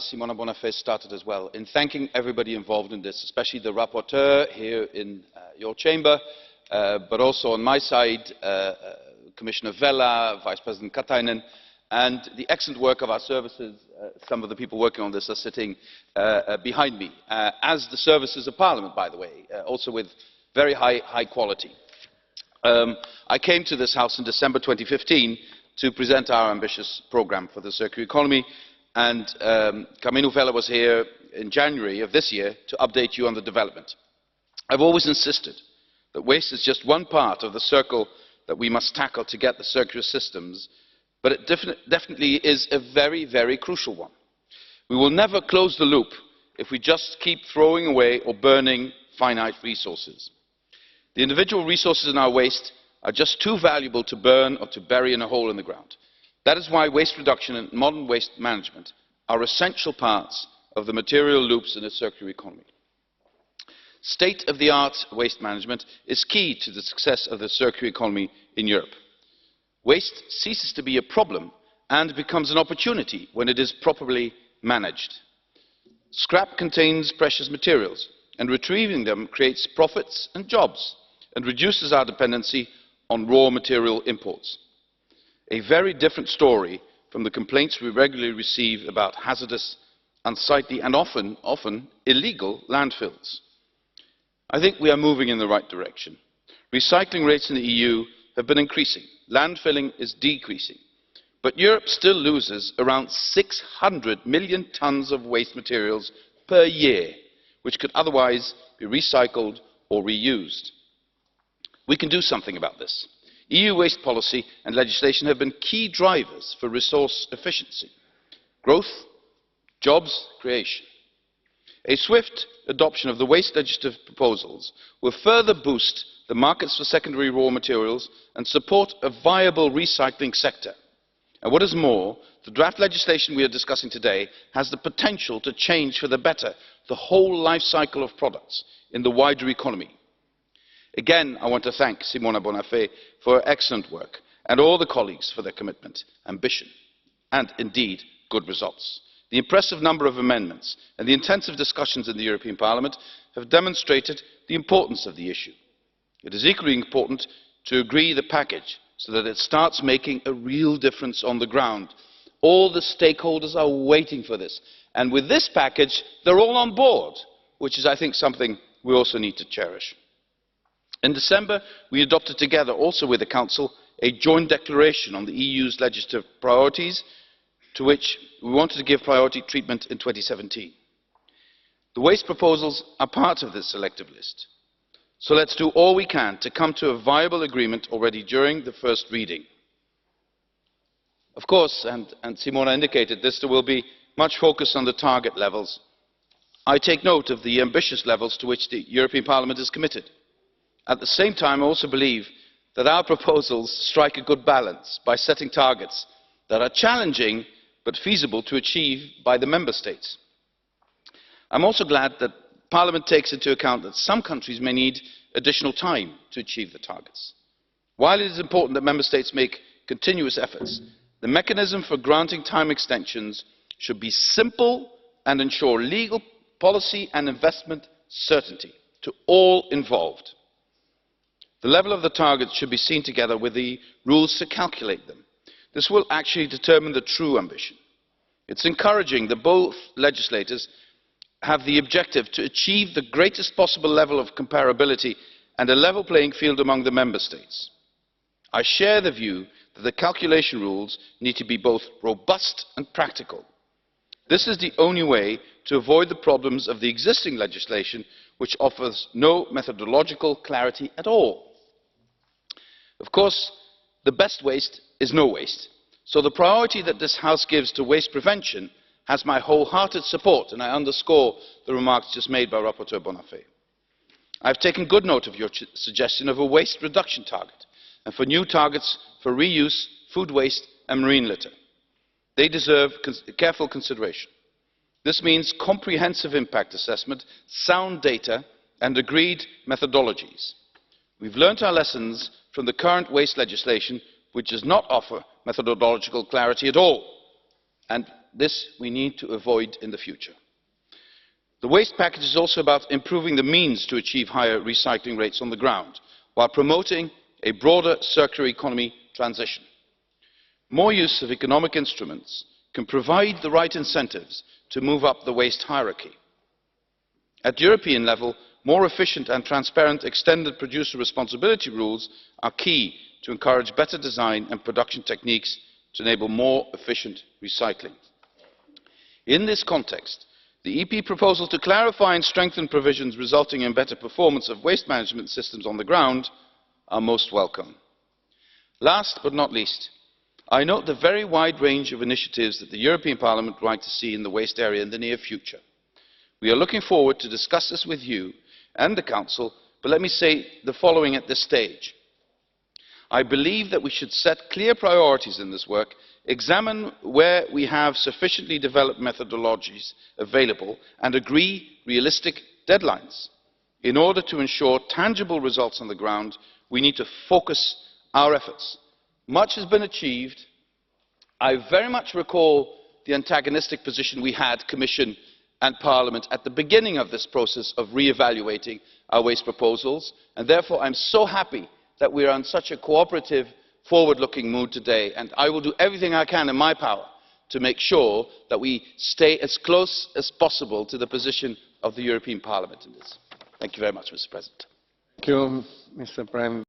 as Simona Bonafè started as well, in thanking everybody involved in this, especially the rapporteur here in your chamber, but also on my side, Commissioner Vella, Vice President Katainen, and the excellent work of our services. Some of the people working on this are sitting behind me, as the services of Parliament, by the way, also with very high quality. I came to this House in December 2015 to present our ambitious programme for the circular economy, and Carmenu Vella was here in January of this year to update you on the development. I've always insisted that waste is just one part of the circle that we must tackle to get the circular systems, but it definitely is a very crucial one. We will never close the loop if we just keep throwing away or burning finite resources. The individual resources in our waste are just too valuable to burn or to bury in a hole in the ground. That is why waste reduction and modern waste management are essential parts of the material loops in a circular economy. State-of-the-art waste management is key to the success of the circular economy in Europe. Waste ceases to be a problem and becomes an opportunity when it is properly managed. Scrap contains precious materials, and retrieving them creates profits and jobs and reduces our dependency on raw material imports. A very different story from the complaints we regularly receive about hazardous, unsightly and often illegal landfills. I think we are moving in the right direction. Recycling rates in the EU have been increasing. Landfilling is decreasing. But Europe still loses around 600 million tonnes of waste materials per year, which could otherwise be recycled or reused. We can do something about this. EU waste policy and legislation have been key drivers for resource efficiency, growth, jobs creation. A swift adoption of the waste legislative proposals will further boost the markets for secondary raw materials and support a viable recycling sector. And what is more, the draft legislation we are discussing today has the potential to change for the better the whole life cycle of products in the wider economy. Again, I want to thank Simona Bonafè for her excellent work and all the colleagues for their commitment, ambition and, indeed, good results. The impressive number of amendments and the intensive discussions in the European Parliament have demonstrated the importance of the issue. It is equally important to agree the package so that it starts making a real difference on the ground. All the stakeholders are waiting for this, and with this package they're all on board, which is, I think, something we also need to cherish. In December, we adopted together, also with the Council, a joint declaration on the EU's legislative priorities, to which we wanted to give priority treatment in 2017. The waste proposals are part of this selective list. So let's do all we can to come to a viable agreement already during the first reading. Of course, and Simona indicated this, there will be much focus on the target levels. I take note of the ambitious levels to which the European Parliament is committed. At the same time, I also believe that our proposals strike a good balance by setting targets that are challenging but feasible to achieve by the Member States. I'm also glad that Parliament takes into account that some countries may need additional time to achieve the targets. While it is important that Member States make continuous efforts, the mechanism for granting time extensions should be simple and ensure legal, policy and investment certainty to all involved. The level of the targets should be seen together with the rules to calculate them. This will actually determine the true ambition. It's encouraging that both legislators have the objective to achieve the greatest possible level of comparability and a level playing field among the Member States. I share the view that the calculation rules need to be both robust and practical. This is the only way to avoid the problems of the existing legislation, which offers no methodological clarity at all. Of course, the best waste is no waste, so the priority that this House gives to waste prevention has my wholehearted support, and I underscore the remarks just made by Rapporteur Bonafè. I have taken good note of your suggestion of a waste reduction target and for new targets for reuse, food waste and marine litter. They deserve careful consideration. This means comprehensive impact assessment, sound data and agreed methodologies. We've learnt our lessons from the current waste legislation, which does not offer methodological clarity at all. And this we need to avoid in the future. The waste package is also about improving the means to achieve higher recycling rates on the ground, while promoting a broader circular economy transition. More use of economic instruments can provide the right incentives to move up the waste hierarchy. At European level, more efficient and transparent extended producer responsibility rules are key to encourage better design and production techniques to enable more efficient recycling. In this context, the EP proposal to clarify and strengthen provisions resulting in better performance of waste management systems on the ground are most welcome. Last but not least, I note the very wide range of initiatives that the European Parliament would like to see in the waste area in the near future. We are looking forward to discuss this with you and the Council, but let me say the following at this stage. I believe that we should set clear priorities in this work, examine where we have sufficiently developed methodologies available, and agree realistic deadlines. In order to ensure tangible results on the ground, we need to focus our efforts. Much has been achieved. I very much recall the antagonistic position we had, Commission and Parliament, at the beginning of this process of re-evaluating our waste proposals, and therefore I am so happy that we are in such a cooperative, forward-looking mood today, and I will do everything I can in my power to make sure that we stay as close as possible to the position of the European Parliament in this. Thank you very much, Mr. President. Thank you, Mr. Prime